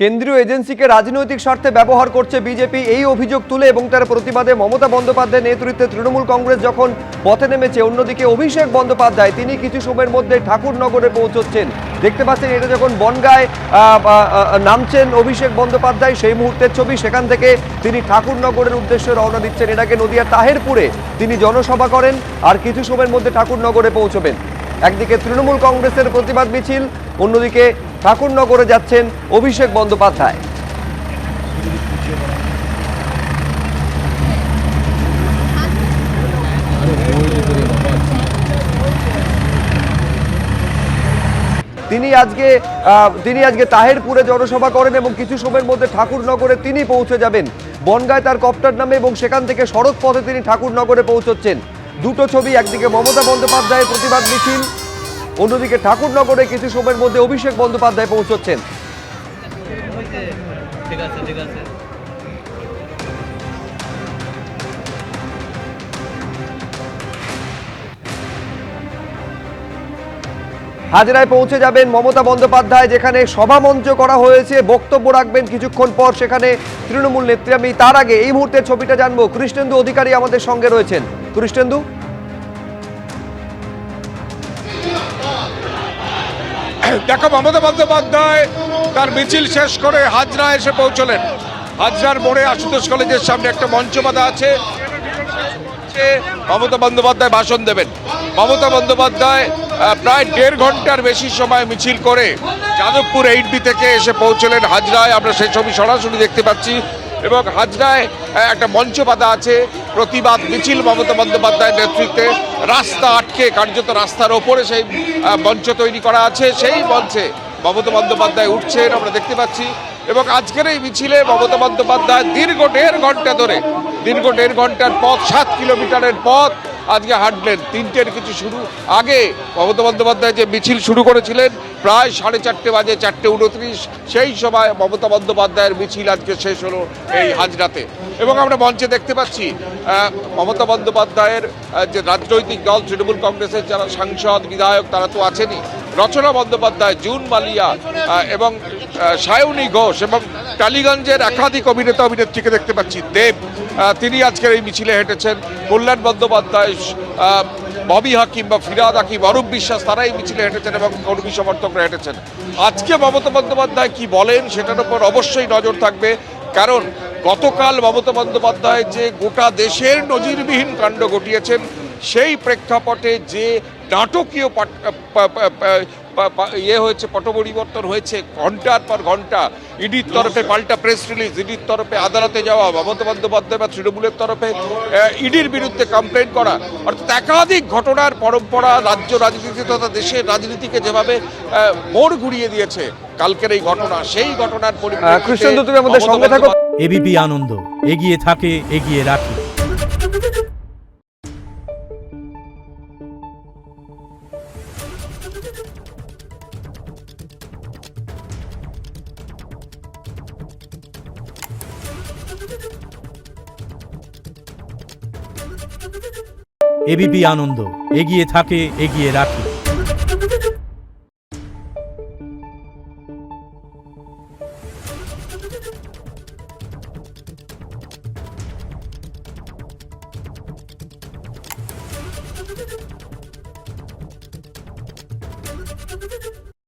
কেন্দ্রীয় এজেন্সিকে রাজনৈতিক স্বার্থে ব্যবহার করছে বিজেপি, এই অভিযোগ তুলে এবং তার প্রতিবাদে মমতা বন্দ্যোপাধ্যায়ের নেতৃত্বে তৃণমূল কংগ্রেস যখন পথে নেমেছে, অন্যদিকে অভিষেক বন্দ্যোপাধ্যায় তিনি কিছু সময়ের মধ্যে ঠাকুরনগরে পৌঁছচ্ছেন। দেখতে পাচ্ছেন এটা যখন বনগাঁয় নামছেন অভিষেক বন্দ্যোপাধ্যায়, সেই মুহূর্তের ছবি। সেখান থেকে তিনি ঠাকুরনগরের উদ্দেশ্যে রওনা দিচ্ছেন। এর আগে নদিয়ার তাহেরপুরে তিনি জনসভা করেন আর কিছু সময়ের মধ্যে ঠাকুরনগরে পৌঁছবেন। একদিকে তৃণমূল কংগ্রেসের প্রতিবাদ মিছিল, অন্যদিকে ঠাকুরনগরে যাচ্ছেন অভিষেক বন্দ্যোপাধ্যায়। তিনি আজকে তাহেরপুরে জনসভা করেন এবং কিছু সময়ের মধ্যে ঠাকুরনগরে তিনি পৌঁছে যাবেন। বনগাঁয় তার কপ্টার নামে এবং সেখান থেকে সড়ক পথে তিনি ঠাকুরনগরে পৌঁছচ্ছেন। দুটো ছবি, একদিকে মমতা বন্দ্যোপাধ্যায়ের প্রতিবাদ মিছিল, অন্যদিকে ঠাকুরনগরে কিছু সময়ের মধ্যে অভিষেক বন্দ্যোপাধ্যায় পৌঁছচ্ছেন। হাজরায় পৌঁছে যাবেন মমতা বন্দ্যোপাধ্যায়, যেখানে সভামঞ্চ করা হয়েছে। বক্তব্য রাখবেন কিছুক্ষণ পর সেখানে তৃণমূল নেত্রী। আমি তার আগে এই মুহূর্তের ছবিটা জানবো, কৃষ্ণেন্দু অধিকারী আমাদের সঙ্গে রয়েছেন। কৃষ্ণেন্দু, দেখো, মমতা বন্দ্যোপাধ্যায় তার মিছিল শেষ করে হাজরা এসে পৌঁছলেন। হাজরার মোড়ে আশুতোষ কলেজের সামনে একটা মঞ্চ বাঁধা আছে, মমতা বন্দ্যোপাধ্যায় ভাষণ দেবেন। মমতা বন্দ্যোপাধ্যায় প্রায় 1.5 ঘন্টার বেশি সময় মিছিল করে যাদবপুর 8B থেকে এসে পৌঁছলেন হাজরায়। আমরা সেই ছবি সরাসরি দেখতে পাচ্ছি এবং হাজরায় একটা মঞ্চ বাঁধা আছে, প্রতিবাদ মিছিল মমতা বন্দ্যোপাধ্যায়ের নেতৃত্বে। রাস্তা আটকে, কার্যত রাস্তার ওপরে সেই মঞ্চ তৈরি করা আছে, সেই মঞ্চে মমতা বন্দ্যোপাধ্যায় উঠছেন আমরা দেখতে পাচ্ছি। এবং আজকের এই মিছিলে মমতা বন্দ্যোপাধ্যায় দীর্ঘ 1.5 ঘন্টা ধরে, দীর্ঘ 1.5 ঘন্টার পথ, 7 কিলোমিটারের পথ আজকে হাঁটলেন। 3টের কিছু শুরু আগে মমতা বন্দ্যোপাধ্যায় যে মিছিল শুরু করেছিলেন প্রায় 4:30 বাজে, 4:29, সেই সময় মমতা বন্দ্যোপাধ্যায়ের মিছিল আজকে শেষ হলো এই হাজরাতে। এবং আমরা মঞ্চে দেখতে পাচ্ছি মমতা বন্দ্যোপাধ্যায়ের যে রাজনৈতিক দল তৃণমূল কংগ্রেসের যারা সাংসদ বিধায়ক তারা তো আছেনই, রচনা বন্দ্যোপাধ্যায়, জুন মালিয়া এবং সায়নী ঘোষ এবং টালিগঞ্জের একাধিক অভিনেতা অভিনেত্রীকে দেখতে পাচ্ছি। দেব, তিনি আজকের এই মিছিলে হেঁটেছেন। কল্যাণ বন্দ্যোপাধ্যায়, ববি হাকিম বা ফিরাদ হাকিম, অরূপ বিশ্বাস, তারা এই মিছিলে হেঁটেছেন এবং কর্মী সমর্থকরা হেঁটেছেন। আজকে মমতা বন্দ্যোপাধ্যায় কি বলেন সেটার উপর অবশ্যই নজর থাকবে, কারণ গতকাল মমতা বন্দ্যোপাধ্যায় যে গোটা দেশের নজিরবিহীন কাণ্ড ঘটিয়েছেন, সেই প্রেক্ষাপটে যে নাটকীয় হয়েছে, পট পরিবর্তন হয়েছে ঘন্টার পর ঘন্টা। ইডির তরফে পাল্টা প্রেস রিলিজ, ইডির তরফে আদালতে যাওয়া, মমতা বন্দ্যোপাধ্যায় বা তৃণমূলের তরফে ইডির বিরুদ্ধে কমপ্লেন করা, অর্থাৎ একাধিক ঘটনার পরম্পরা রাজ্য রাজনীতি তথা দেশের রাজনীতিকে যেভাবে মোড় ঘুরিয়ে দিয়েছে কালকের এই ঘটনা, সেই ঘটনার কৃষ্ণেন্দু, তুমি আমাদের সঙ্গে থাকো। এবিপি আনন্দ, এগিয়ে থাকে, এগিয়ে রাখে। এবিপি আনন্দ, এগিয়ে থাকে, এগিয়ে রাখে।